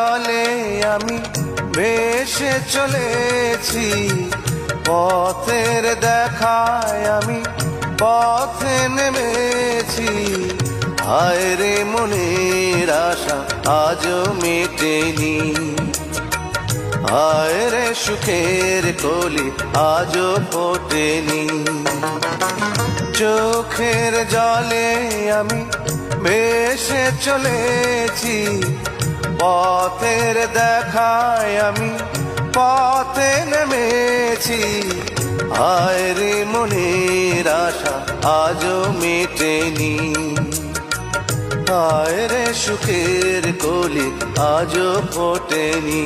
জলে আমি ভেসে চলেছি, পথের দেখায় আমি পথে নেমেছি। হায় রে মনের আশা আজও মেটেনি, হায় রে সুখের কলি আজও ফোটেনি। চোখের জলে আমি ভেসে চলেছি, পথের দেখায় আমি পথে নেমেছি। হায় রে মনের আশা আজও মেটেনি, হায় রে সুখের কলি আজও ফোটেনি।